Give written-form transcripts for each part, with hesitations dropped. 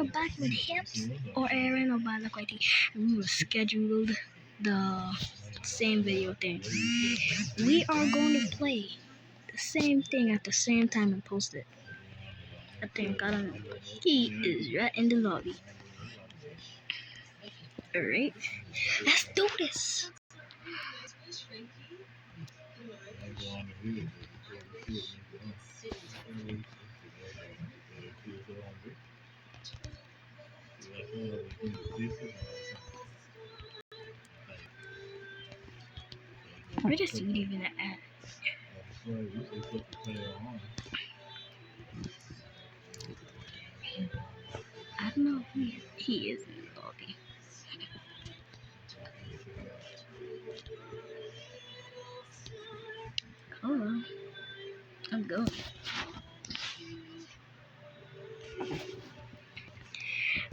Arena back with hips or Arena back with it. And we were scheduled the same video thing. We are going to play the same thing at the same time and post it. I think, I don't know. He is right in the lobby. Alright, let's do this. Where does he even at? I don't know who he is in the lobby. Hello. I'm going.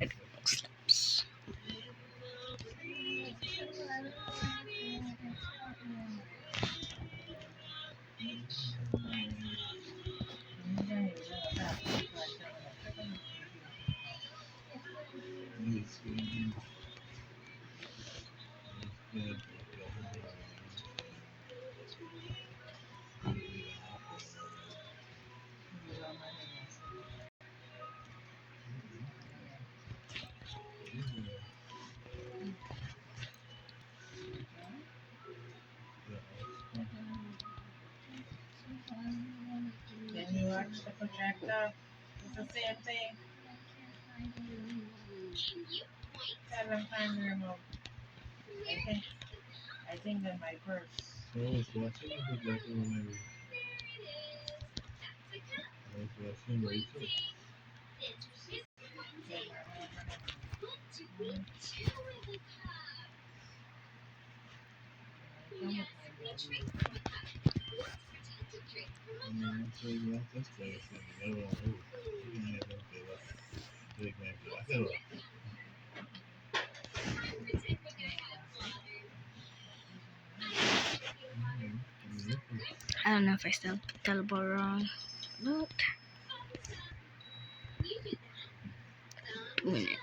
I got no steps. Can you watch the projector? It's the same thing. Tell them find the remote. I think in my purse. I was watching the projector when I was watching Rachel. I don't know if I still teleport wrong. But doing it.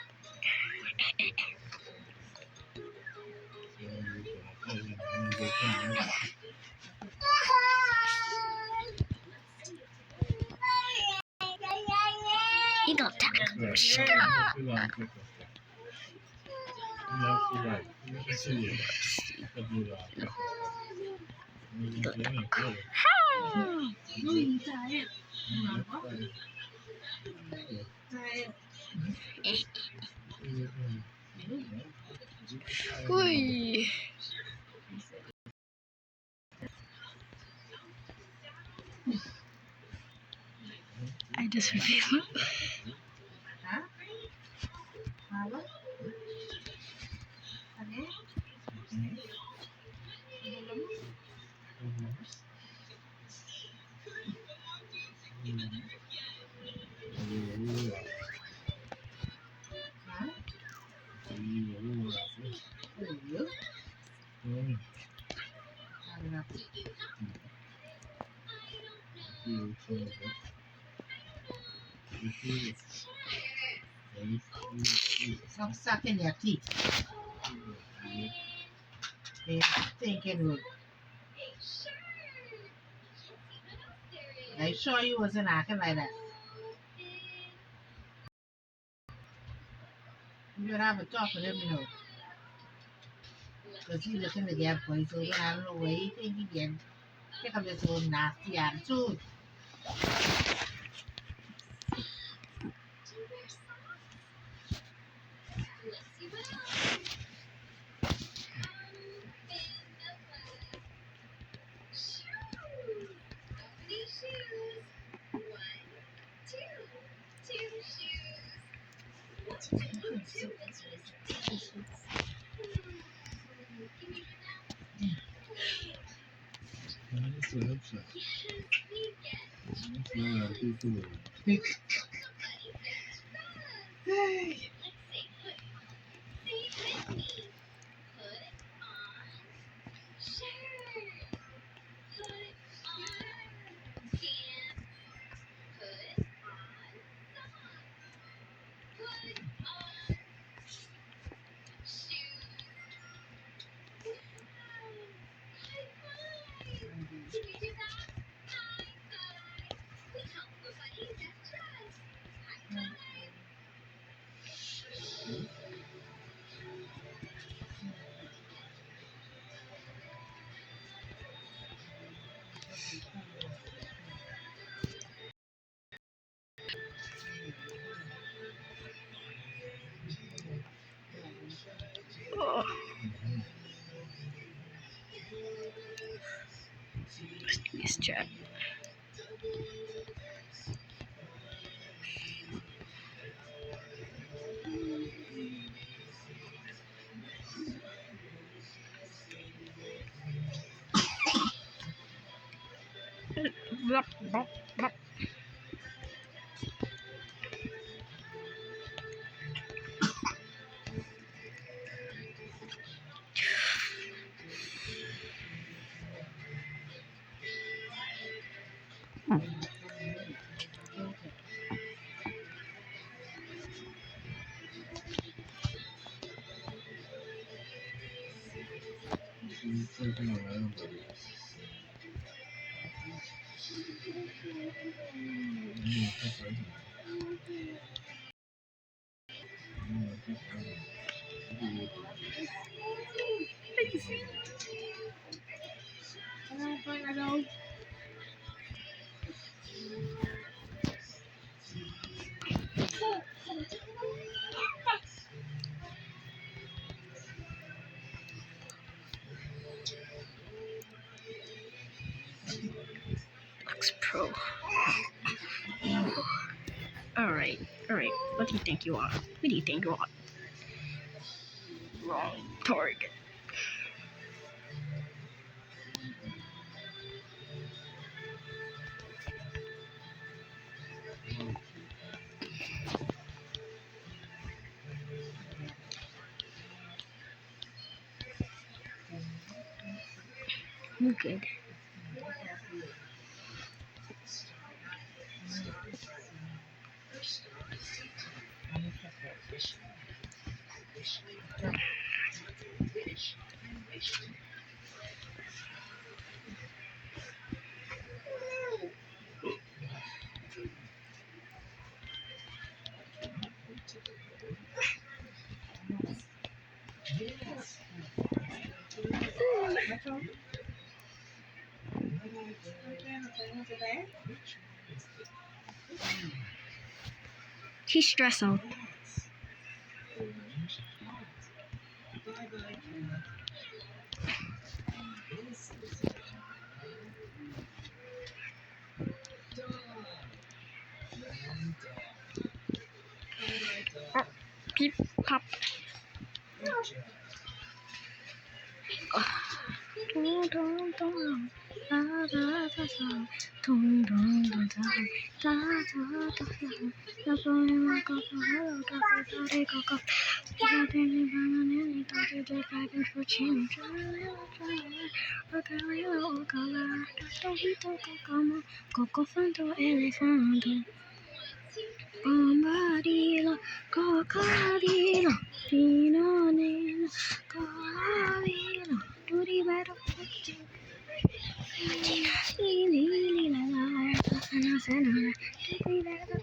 Eagle attack. Hui. I just revealed. Huh? What? Again? Huh? Who are you? I don't know. Stop sucking your teeth. They thinking rude. I sure you wasn't acting like that. You would have a talk with him, you know. Because he's looking to get boys over. I don't know where he think he get. Pick up this old nasty attitude. Hey. chat. Blah, blah, blah.这干嘛呀？太烦人。太烦人。Lux Pro. Alright. What do you think you are? Who do you think you are? Wrong target. You good. He's stressed out. Peep, pop. Bombardilo, cocodilo, Dino, Nino, Cocodilo, Duty Battle, Lili, la la, Sana, Sana, Duty Battle,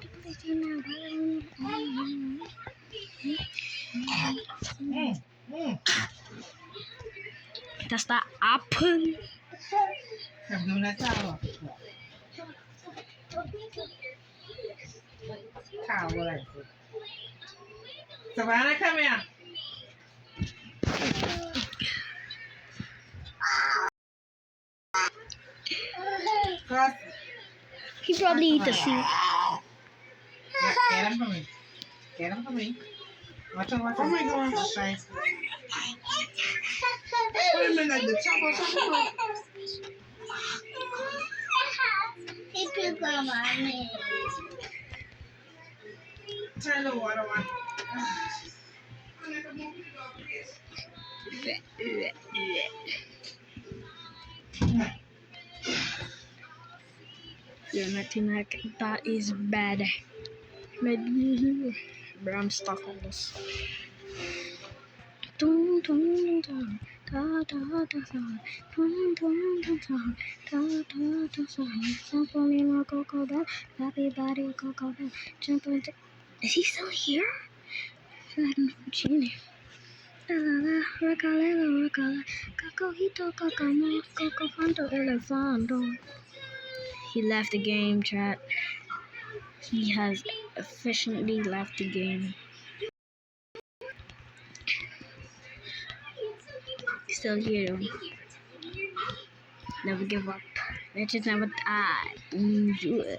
That's the apple. ทำดูนะเจ้าข่าวอะไรสบายนะครับแม่ He probably eat the seed. Get him for me. Get him for me. Watch out, watch out. Oh my gosh. Wait a minute, the chopper. He took my money. Turn the water on. Yeah, nothing like that is bad. But I'm stuck on this. Dun, dun, dun, da, da, da, da. Dun, dun, dun, dun, da, da, da, da. Somebody will go down. Everybody go down. Jump into. Is he still here? I don't know what you name. La la la, rockalelo, rockala, cacojito, cacamo, cocofanto, elefando. He left the game, chat. He has efficiently left the game. Still here though. Never give up. Let's just never die. Enjoy.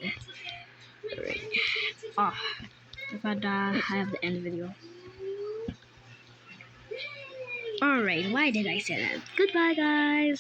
Alright. Oh, if I die, I have to end the video. Alright, why did I say that? Goodbye, guys.